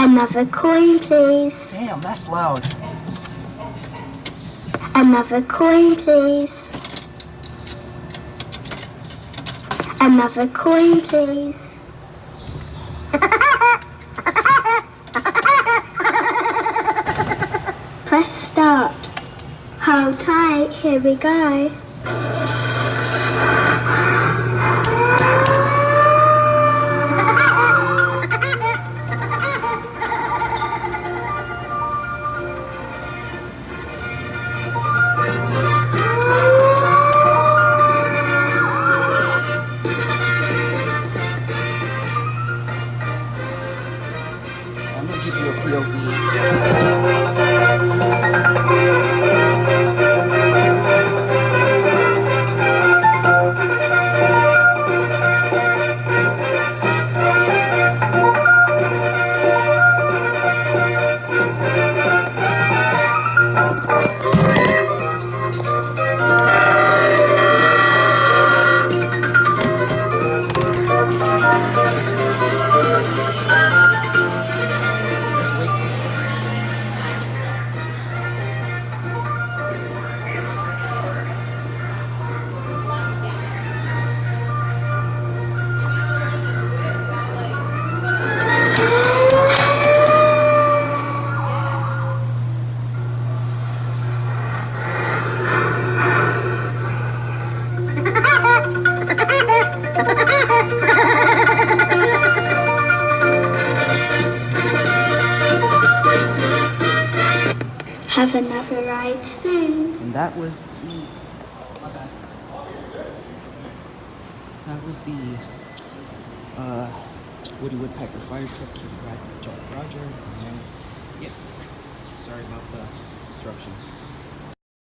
Another coin, please. Damn, that's loud. Another coin, please. Another coin, please. Press start. Hold tight, here we go. I'm gonna give you a POV. Have another ride soon. And that was the... My bad. That was the Woody Woodpecker fire truck. Roger. And yep. Sorry about the disruption.